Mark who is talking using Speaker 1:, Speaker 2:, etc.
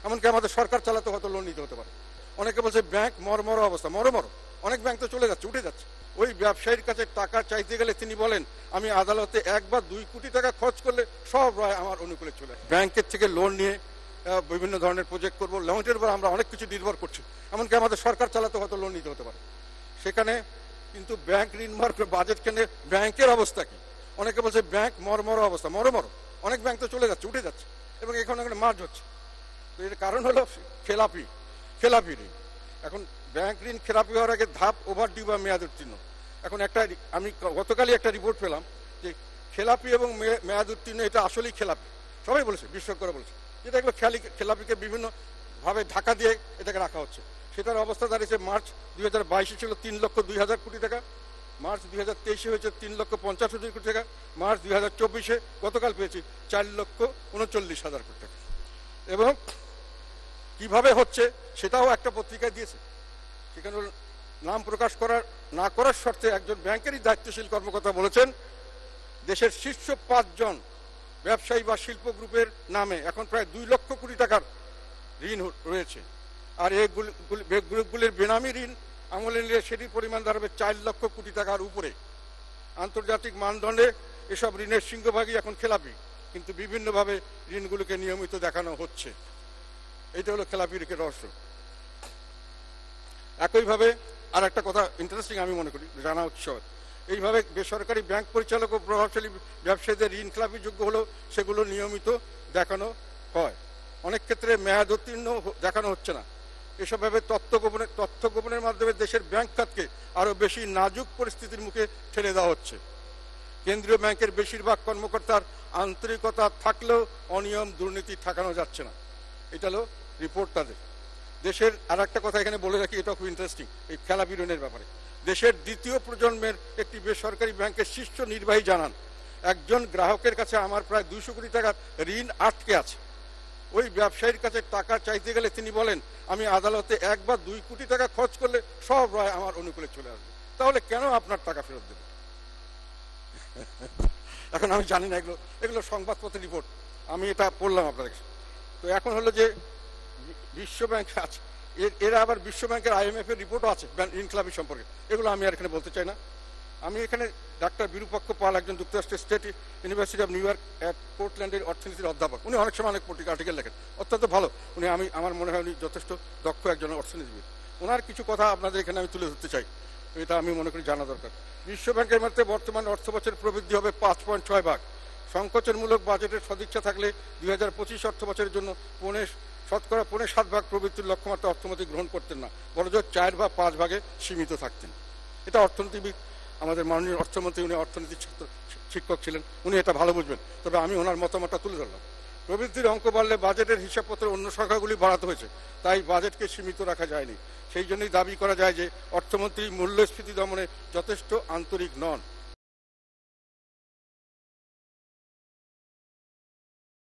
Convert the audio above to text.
Speaker 1: এমনকি আমাদের সরকার চালাতে হয়তো লোন নিতে হতে পারে। অনেকে বলছে ব্যাংক মরমর অবস্থা, মরমর অনেক ব্যাংক তো চলে যাচ্ছে, উঠে যাচ্ছে। ওই ব্যবসায়ীর কাছে টাকা চাইতে গেলে তিনি বলেন আমি আদালতে 1 বা 2 কোটি টাকা খরচ করলে সব রায় আমার অনুকূলে চলে আসে। ব্যাংকের থেকে লোন নিয়ে বিভিন্ন ধরনের প্রজেক্ট করবো, লোনের উপর আমরা অনেক কিছু নির্ভর করছি। এমনকি আমাদের সরকার চালাতে হয়তো লোন নিতে হতে পারে। সেখানে কিন্তু ব্যাংক ঋণ বাজেট কেনে ব্যাংকের অবস্থা কি? অনেকে বলছে ব্যাংক মরমর অবস্থা, মরমর অনেক ব্যাংক তো চলে যাচ্ছে, উঠে যাচ্ছে এবং এখন মার্জ হচ্ছে। তো এর কারণ হলো খেলাপি ঋণ। এখন ব্যাংক ঋণ খেলাপি হওয়ার আগে ধাপ ওভারডিউ বা মেয়াদ উত্তীর্ণ। এখন আমি গতকালই একটা রিপোর্ট পেলাম যে খেলাপি এবং মেয়াদ উত্তীর্ণ এটা আসলেই খেলাপি, সবাই বলেছে, বিশেষজ্ঞরা বলেছে যেটা এগুলো খেলাপিকে বিভিন্নভাবে ঢাকা দিয়ে এটাকে রাখা হচ্ছে। সেটার অবস্থা দাঁড়িয়েছে মার্চ 2022 ছিল 3,02,000 কোটি টাকা, মার্চ 2023 হয়েছে 3,50,000 কোটি টাকা, মার্চ 2024 গতকাল পেয়েছি 4,39,000 কোটি টাকা। এবং কিভাবে হচ্ছে সেটাও একটা পত্রিকায় দিয়েছে। সেখানে নাম প্রকাশ না করার শর্তে একজন ব্যাংকেরই দায়িত্বশীল কর্মকর্তা বলেছেন দেশের শীর্ষ 5 জন ব্যবসায়ী বা শিল্প গ্রুপের নামে এখন প্রায় 2 লক্ষ কোটি টাকার ঋণ রয়েছে। আর এই গ্রুপগুলির বেনামি ঋণ আমলে নিলে সেটির পরিমাণ দাঁড়াবে 4 লক্ষ কোটি টাকার উপরে। আন্তর্জাতিক মানদণ্ডে এসব ঋণের সিংহভাগই এখন খেলাপি, কিন্তু বিভিন্নভাবে ঋণগুলোকে নিয়মিত দেখানো হচ্ছে। এইটা হলো খেলাপি ঋণের রহস্য। একইভাবে আর একটা কথা ইন্টারেস্টিং আমি মনে করি জানা উৎসব, এইভাবে বেসরকারি ব্যাংক পরিচালক ও প্রভাবশালী ব্যবসায়ীদের ঋণ খেলাপি যোগ্য হলেও সেগুলো নিয়মিত দেখানো হয়। অনেক ক্ষেত্রে মেয়াদ উত্তীর্ণ দেখানো হচ্ছে না। এসবভাবে তথ্য গোপনের মাধ্যমে দেশের ব্যাংক খাতকে আরো বেশি নাজুক পরিস্থিতির মুখে ঠেলে দেওয়া হচ্ছে। কেন্দ্রীয় ব্যাংকের বেশিরভাগ কর্মকর্তার আন্তরিকতা থাকলেও অনিয়ম দুর্নীতি ঠেকানো যাচ্ছে না। এটা হলো রিপোর্ট তাদের। দেশের আর একটা কথা এখানে বলে রাখি, এটা খুব ইন্টারেস্টিং এই খেলাপি ঋণের ব্যাপারে। দেশের দ্বিতীয় প্রজন্মের একটি বেসরকারি ব্যাংকের শীর্ষ নির্বাহী জানান একজন গ্রাহকের কাছে আমার প্রায় 200 কোটি টাকার ঋণ আটকে আছে। ওই ব্যবসায়ীর কাছে টাকা চাইতে গেলে তিনি বলেন আমি আদালতে 1 বা 2 কোটি টাকা খরচ করলে সব রায় আমার অনুকূলে চলে আসবে। তাহলে কেন আপনার টাকা ফেরত দেবে? এখন আমি জানি না, এগুলো সংবাদপত্রের রিপোর্ট, আমি এটা পড়লাম আপনাদের। তো এখন হলো যে বিশ্ব ব্যাংক আছে, এরা আবার বিশ্ব ব্যাংকের IMF এর রিপোর্টও আছে ঋণ খেলাপি সম্পর্কে, এগুলো আমি আর এখানে বলতে চাই না। আমি এখানে ডাক্তার বিরূপাক্ষ পাল, একজন যুক্তরাষ্ট্রের State University of New York at পোর্টল্যান্ডের অর্থনীতির অধ্যাপক। উনি অনেক সময় অনেক আর্টিকেল লেখেন, অত্যন্ত ভালো উনি। আমার মনে হয় উনি যথেষ্ট দক্ষ একজন অর্থনীতিবিদ। ওনার কিছু কথা আপনাদের এখানে আমি তুলে ধরতে চাই, এটা আমি মনে করি জানা দরকার। বিশ্ব ব্যাংকের মধ্যে বর্তমান অর্থ বছরের প্রবৃদ্ধি হবে 5.6 ভাগ। সংকোচনমূলক বাজেটের সদিচ্ছা থাকলে 2025 অর্থ বছরের জন্য শতকরা 7.5 প্রবৃদ্ধির লক্ষ্যমাত্রা অর্থমন্ত্রী গ্রহণ করতেন না, বরঞ্চ 4 বা 5 ভাগে সীমিত থাকতেন। এটা অর্থনীতিবিদ, আমাদের মাননীয় অর্থমন্ত্রী, উনি অর্থনীতির শিক্ষক ছিলেন, উনি এটা ভালো বুঝবেন। তবে আমি ওনার মতামতটা তুলে ধরলাম। প্রবৃদ্ধির অঙ্ক বাড়লে বাজেটের হিসাবপত্রের অন্য সংখ্যাগুলি বাড়াতে হয়েছে, তাই বাজেটকে সীমিত রাখা যায়নি। সেই জন্যই দাবি করা যায় যে অর্থমন্ত্রী মূল্যস্ফীতি দমনে যথেষ্ট আন্তরিক নন।